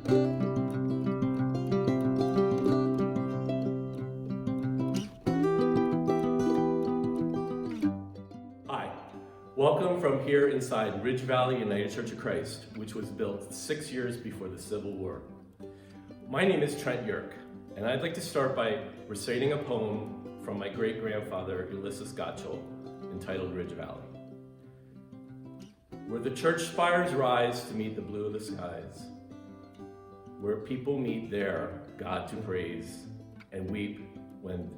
Hi, welcome from here inside Ridge Valley United Church of Christ, which was built 6 years before the Civil War. My name is Trent Yerk, and I'd like to start by reciting a poem from my great-grandfather Ulysses Gottschall entitled Ridge Valley. Where the church spires rise to meet the blue of the skies, where people meet there, God to praise, and weep when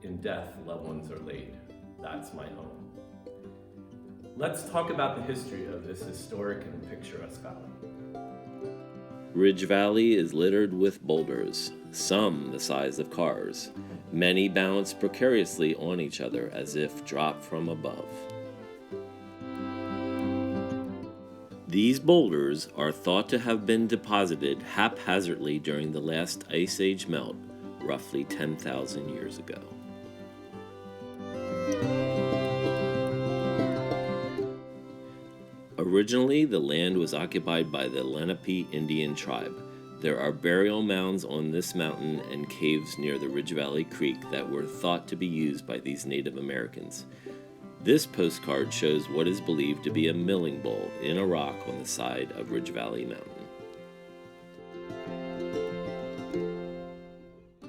in death loved ones are laid. That's my home. Let's talk about the history of this historic and picturesque valley. Ridge Valley is littered with boulders, some the size of cars. Many bounce precariously on each other as if dropped from above. These boulders are thought to have been deposited haphazardly during the last Ice Age melt, roughly 10,000 years ago. Originally, the land was occupied by the Lenape Indian tribe. There are burial mounds on this mountain and caves near the Ridge Valley Creek that were thought to be used by these Native Americans. This postcard shows what is believed to be a milling bowl in a rock on the side of Ridge Valley Mountain.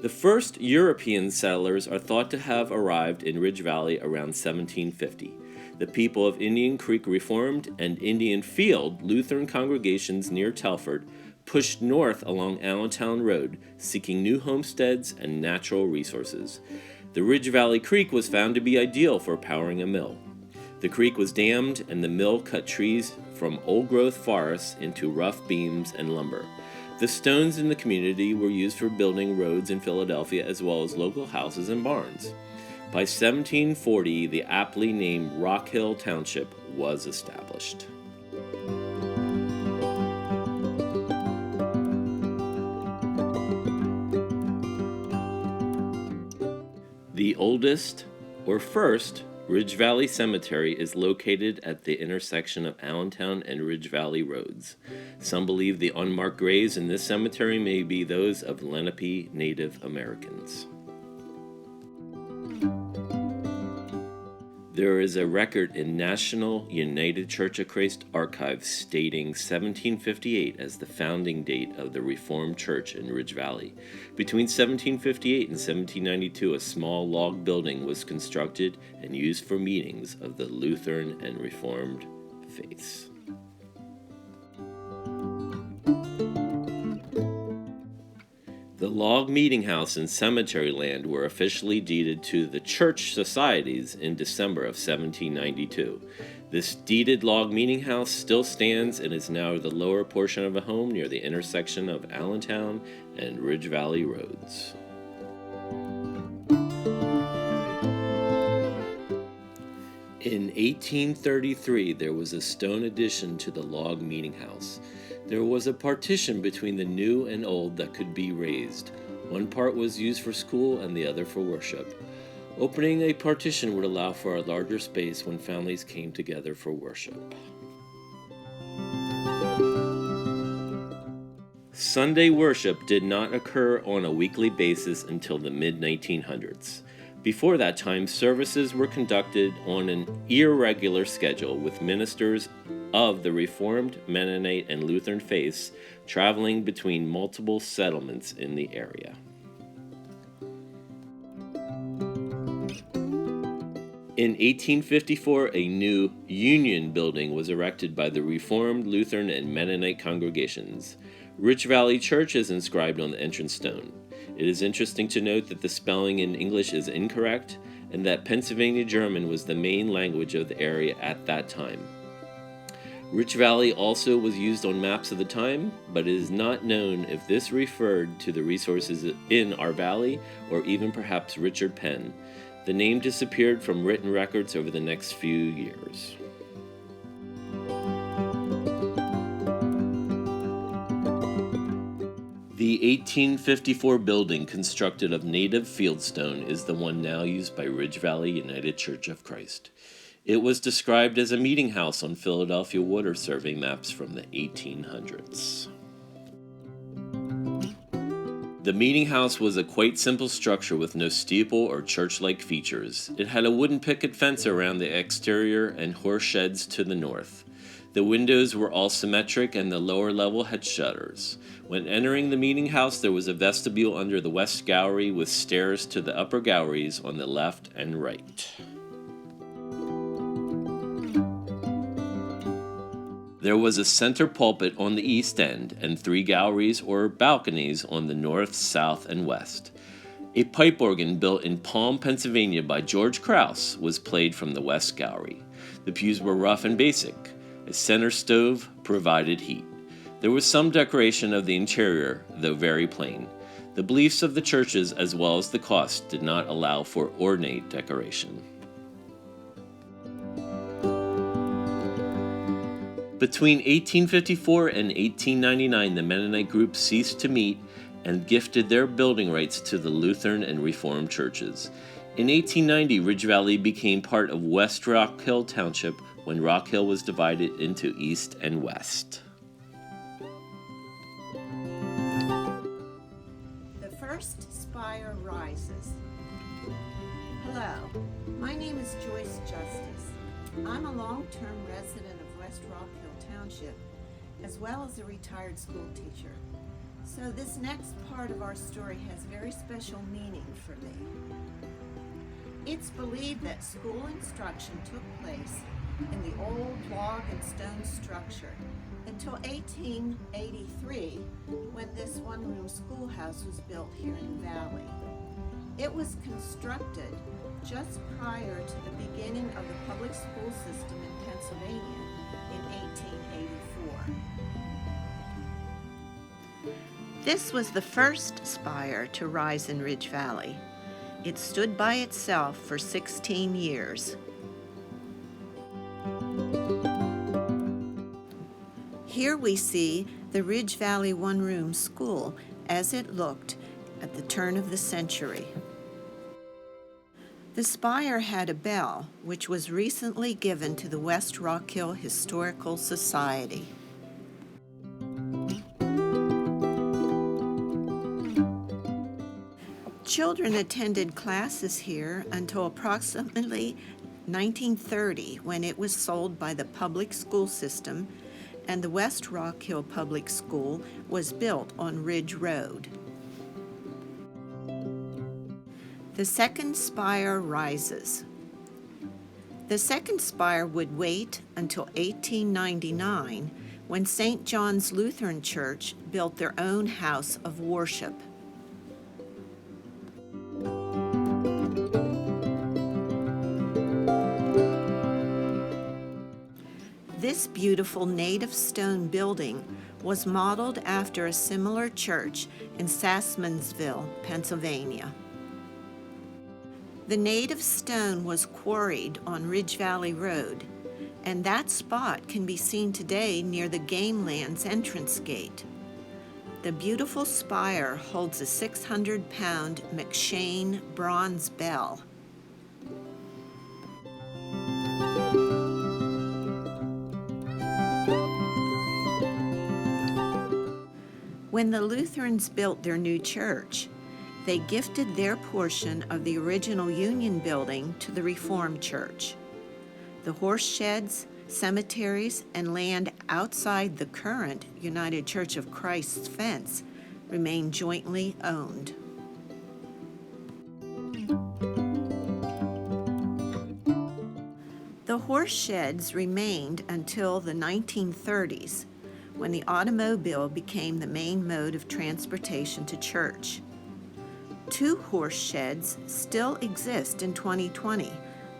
The first European settlers are thought to have arrived in Ridge Valley around 1750. The people of Indian Creek Reformed and Indian Field Lutheran congregations near Telford pushed north along Allentown Road, seeking new homesteads and natural resources. The Ridge Valley Creek was found to be ideal for powering a mill. The creek was dammed, and the mill cut trees from old-growth forests into rough beams and lumber. The stones in the community were used for building roads in Philadelphia as well as local houses and barns. By 1740, the aptly named Rock Hill Township was established. The oldest, or first, Ridge Valley Cemetery is located at the intersection of Allentown and Ridge Valley Roads. Some believe the unmarked graves in this cemetery may be those of Lenape Native Americans. There is a record in National United Church of Christ archives stating 1758 as the founding date of the Reformed Church in Ridge Valley. Between 1758 and 1792, a small log building was constructed and used for meetings of the Lutheran and Reformed faiths. The log meeting house and cemetery land were officially deeded to the church societies in December of 1792. This deeded log meeting house still stands and is now the lower portion of a home near the intersection of Allentown and Ridge Valley Roads. In 1833, there was a stone addition to the log meeting house. There was a partition between the new and old that could be raised. One part was used for school and the other for worship. Opening a partition would allow for a larger space when families came together for worship. Sunday worship did not occur on a weekly basis until the mid-1900s. Before that time, services were conducted on an irregular schedule with ministers of the Reformed, Mennonite, and Lutheran faiths traveling between multiple settlements in the area. In 1854, a new Union building was erected by the Reformed, Lutheran, and Mennonite congregations. Ridge Valley Church is inscribed on the entrance stone. It is interesting to note that the spelling in English is incorrect and that Pennsylvania German was the main language of the area at that time. Ridge Valley also was used on maps of the time, but it is not known if this referred to the resources in our valley or even perhaps Richard Penn. The name disappeared from written records over the next few years. The 1854 building constructed of native fieldstone is the one now used by Ridge Valley United Church of Christ. It was described as a meeting house on Philadelphia water survey maps from the 1800s. The meeting house was a quite simple structure with no steeple or church-like features. It had a wooden picket fence around the exterior and horse sheds to the north. The windows were all symmetric and the lower level had shutters. When entering the meeting house, there was a vestibule under the west gallery with stairs to the upper galleries on the left and right. There was a center pulpit on the east end and 3 galleries or balconies on the north, south, and west. A pipe organ built in Palm, Pennsylvania by George Krause was played from the west gallery. The pews were rough and basic. A center stove provided heat. There was some decoration of the interior, though very plain. The beliefs of the churches as well as the cost did not allow for ornate decoration. Between 1854 and 1899, the Mennonite group ceased to meet and gifted their building rights to the Lutheran and Reformed churches. In 1890, Ridge Valley became part of West Rock Hill Township when Rock Hill was divided into east and west. The first spire rises. Hello, my name is Joyce Justice. I'm a long-term resident of West Rock Hill Township, as well as a retired school teacher. So this next part of our story has very special meaning for me. It's believed that school instruction took place in the old log and stone structure until 1883, when this one-room schoolhouse was built here in the valley. It was constructed just prior to the beginning of the public school system in Pennsylvania in 1884. This was the first spire to rise in Ridge Valley. It stood by itself for 16 years. Here we see the Ridge Valley one-room school as it looked at the turn of the century. The spire had a bell, which was recently given to the West Rock Hill Historical Society. Children attended classes here until approximately 1930, when it was sold by the public school system and the West Rock Hill Public School was built on Ridge Road. The second spire rises. The second spire would wait until 1899, when St. John's Lutheran Church built their own house of worship. This beautiful native stone building was modeled after a similar church in Sassmansville, Pennsylvania. The native stone was quarried on Ridge Valley Road, and that spot can be seen today near the Game Lands entrance gate. The beautiful spire holds a 600-pound McShane bronze bell. When the Lutherans built their new church, they gifted their portion of the original Union building to the Reformed Church. The horse sheds, cemeteries, and land outside the current United Church of Christ's fence remain jointly owned. The horse sheds remained until the 1930s, when the automobile became the main mode of transportation to church. 2 horse sheds still exist in 2020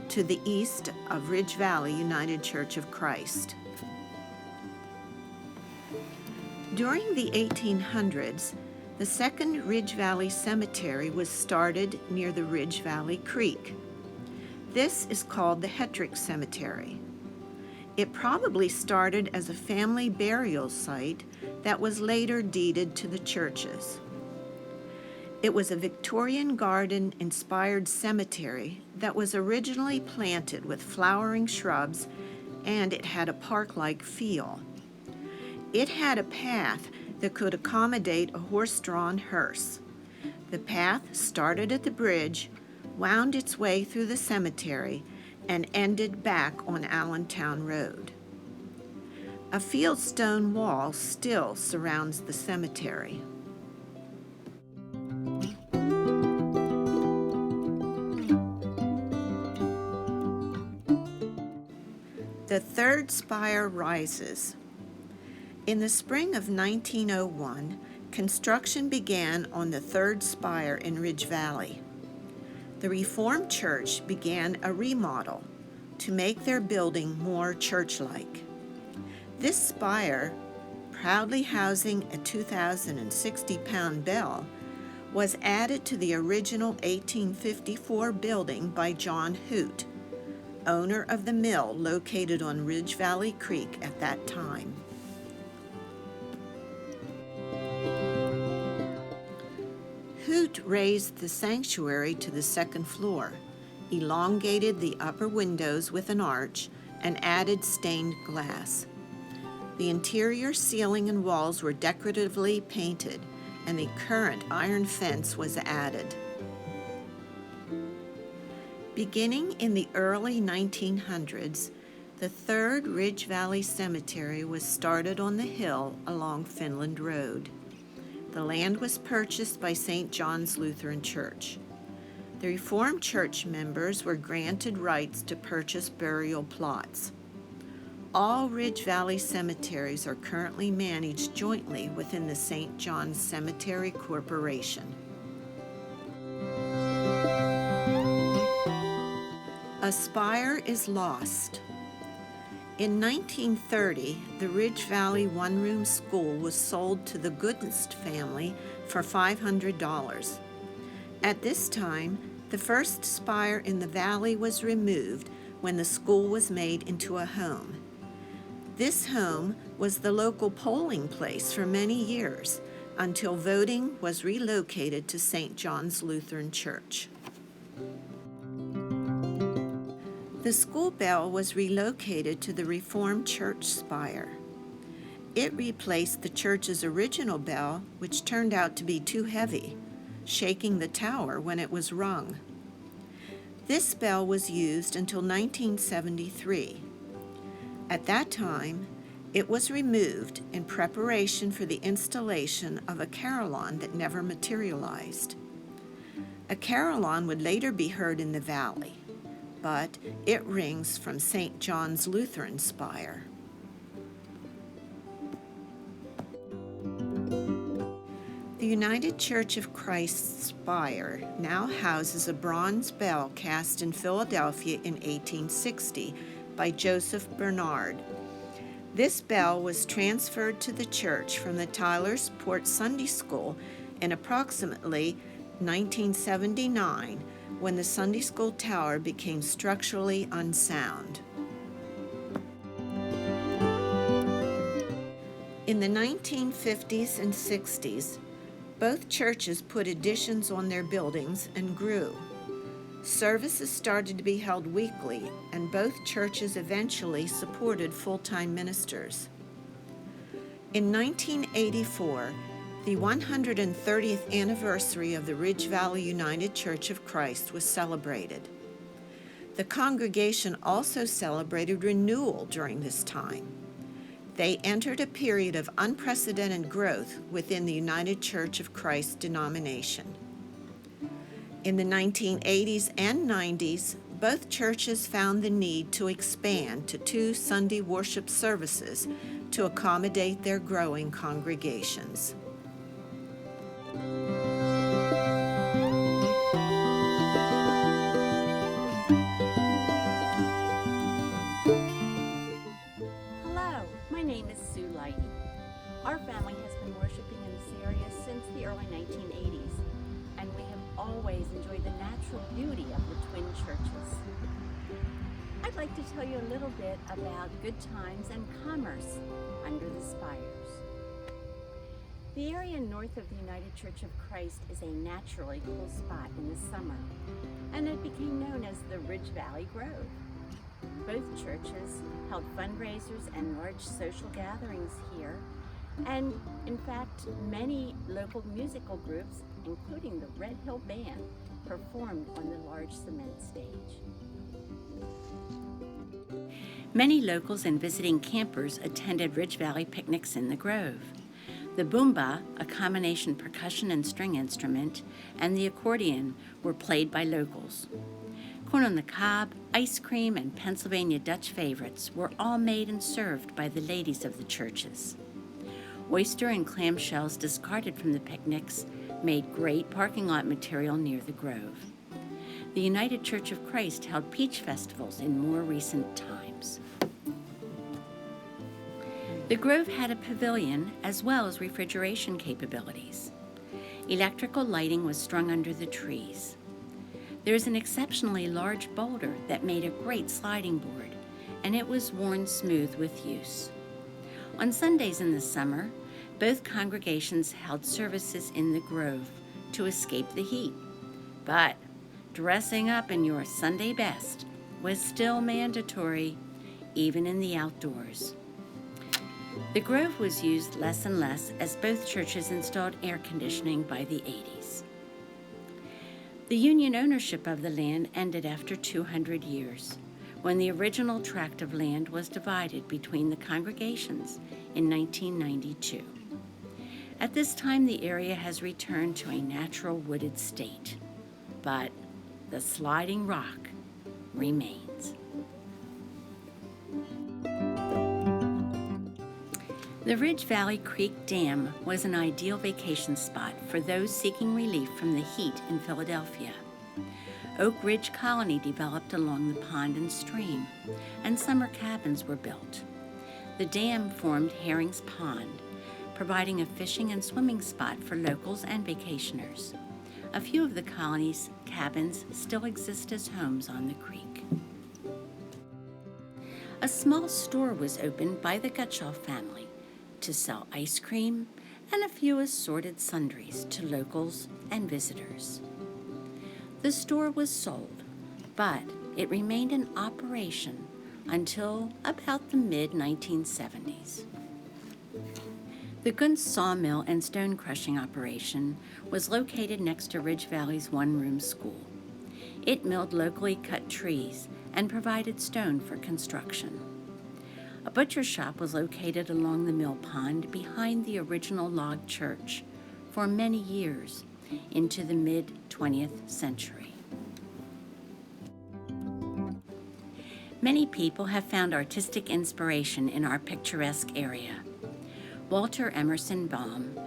to the east of Ridge Valley United Church of Christ. During the 1800s, the second Ridge Valley Cemetery was started near the Ridge Valley Creek. This is called the Hetrick Cemetery. It probably started as a family burial site that was later deeded to the churches. It was a Victorian garden-inspired cemetery that was originally planted with flowering shrubs, and it had a park-like feel. It had a path that could accommodate a horse-drawn hearse. The path started at the bridge, wound its way through the cemetery, and ended back on Allentown Road. A fieldstone wall still surrounds the cemetery. The third spire rises. In the spring of 1901, construction began on the third spire in Ridge Valley. The Reformed Church began a remodel to make their building more church-like. This spire, proudly housing a 2,060-pound bell, was added to the original 1854 building by John Hoot, owner of the mill located on Ridge Valley Creek at that time. Hoot raised the sanctuary to the second floor, elongated the upper windows with an arch, and added stained glass. The interior ceiling and walls were decoratively painted, and the current iron fence was added. Beginning in the early 1900s, the third Ridge Valley Cemetery was started on the hill along Finland Road. The land was purchased by St. John's Lutheran Church. The Reformed Church members were granted rights to purchase burial plots. All Ridge Valley cemeteries are currently managed jointly within the St. John's Cemetery Corporation. A spire is lost. In 1930, the Ridge Valley one-room school was sold to the Goodnest family for $500. At this time, the first spire in the valley was removed when the school was made into a home. This home was the local polling place for many years until voting was relocated to St. John's Lutheran Church. The school bell was relocated to the Reformed Church spire. It replaced the church's original bell, which turned out to be too heavy, shaking the tower when it was rung. This bell was used until 1973. At that time, it was removed in preparation for the installation of a carillon that never materialized. A carillon would later be heard in the valley, but it rings from St. John's Lutheran spire. The United Church of Christ spire now houses a bronze bell cast in Philadelphia in 1860 by Joseph Bernard. This bell was transferred to the church from the Tyler's Port Sunday School in approximately 1979, when the Sunday School tower became structurally unsound. In the 1950s and 60s, both churches put additions on their buildings and grew. Services started to be held weekly, and both churches eventually supported full-time ministers. In 1984, the 130th anniversary of the Ridge Valley United Church of Christ was celebrated. The congregation also celebrated renewal during this time. They entered a period of unprecedented growth within the United Church of Christ denomination. In the 1980s and 90s, both churches found the need to expand to 2 Sunday worship services to accommodate their growing congregations. Hello, my name is Sue Lighty. Our family has been worshiping in this area since the early 1980s, and we have always enjoyed the natural beauty of the twin churches. I'd like to tell you a little bit about good times and commerce under the spires. The area north of the United Church of Christ is a naturally cool spot in the summer, and it became known as the Ridge Valley Grove. Both churches held fundraisers and large social gatherings here, And in fact, many local musical groups, including the Red Hill Band, performed on the large cement stage. Many locals and visiting campers attended Ridge Valley picnics in the Grove. The boomba, a combination percussion and string instrument, and the accordion were played by locals. Corn on the cob, ice cream, and Pennsylvania Dutch favorites were all made and served by the ladies of the churches. Oyster and clam shells discarded from the picnics made great parking lot material near the Grove. The United Church of Christ held peach festivals in more recent times. The Grove had a pavilion as well as refrigeration capabilities. Electrical lighting was strung under the trees. There is an exceptionally large boulder that made a great sliding board, and it was worn smooth with use. On Sundays in the summer, both congregations held services in the Grove to escape the heat. But dressing up in your Sunday best was still mandatory, even in the outdoors. The Grove was used less and less as both churches installed air conditioning by the 80s. The Union ownership of the land ended after 200 years, when the original tract of land was divided between the congregations in 1992. At this time, the area has returned to a natural wooded state, but the sliding rock remains. The Ridge Valley Creek Dam was an ideal vacation spot for those seeking relief from the heat in Philadelphia. Oak Ridge Colony developed along the pond and stream, and summer cabins were built. The dam formed Herring's Pond, providing a fishing and swimming spot for locals and vacationers. A few of the colony's cabins still exist as homes on the creek. A small store was opened by the Gutschall family to sell ice cream and a few assorted sundries to locals and visitors. The store was sold, but it remained in operation until about the mid-1970s. The Gunst sawmill and stone crushing operation was located next to Ridge Valley's one-room school. It milled locally cut trees and provided stone for construction. A butcher shop was located along the mill pond behind the original log church for many years into the mid-20th century. Many people have found artistic inspiration in our picturesque area. Walter Emerson Baum,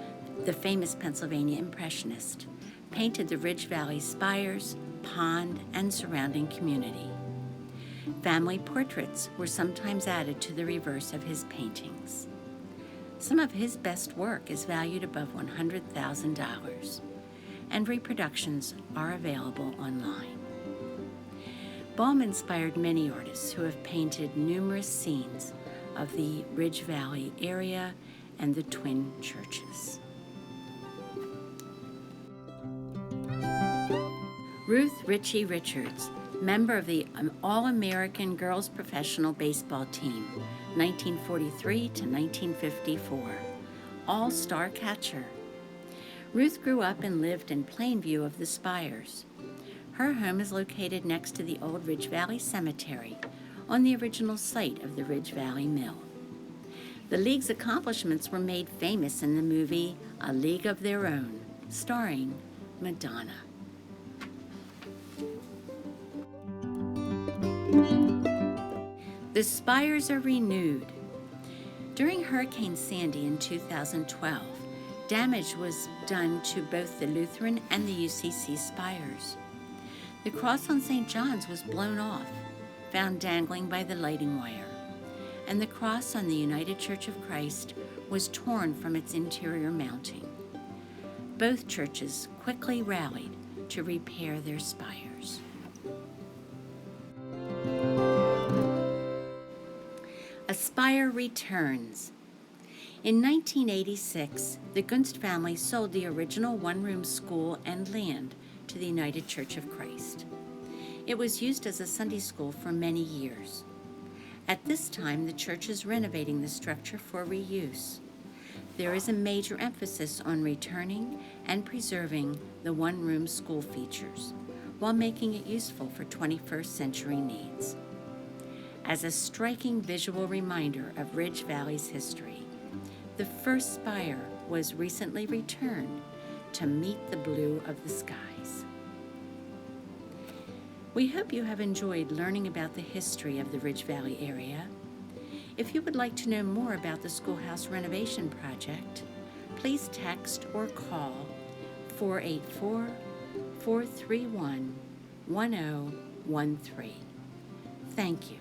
the famous Pennsylvania Impressionist, painted the Ridge Valley spires, pond, and surrounding community. Family portraits were sometimes added to the reverse of his paintings. Some of his best work is valued above $100,000, and reproductions are available online. Baum inspired many artists who have painted numerous scenes of the Ridge Valley area and the twin churches. Ruth Ritchie Richards, member of the All-American Girls Professional Baseball Team, 1943 to 1954, all-star catcher. Ruth grew up and lived in Plainview of the Spires. Her home is located next to the old Ridge Valley Cemetery on the original site of the Ridge Valley Mill. The League's accomplishments were made famous in the movie A League of Their Own, starring Madonna. The spires are renewed. During Hurricane Sandy in 2012, damage was done to both the Lutheran and the UCC spires. The cross on St. John's was blown off, found dangling by the lighting wire, and the cross on the United Church of Christ was torn from its interior mounting. Both churches quickly rallied to repair their spires. A spire returns. In 1986, the Gunst family sold the original one-room school and land to the United Church of Christ. It was used as a Sunday school for many years. At this time, the church is renovating the structure for reuse. there is a major emphasis on returning and preserving the one-room school features while making it useful for 21st century needs. As a striking visual reminder of Ridge Valley's history, the first spire was recently returned to meet the blue of the skies. We hope you have enjoyed learning about the history of the Ridge Valley area. If you would like to know more about the schoolhouse renovation project, please text or call 484-431-1013. Thank you.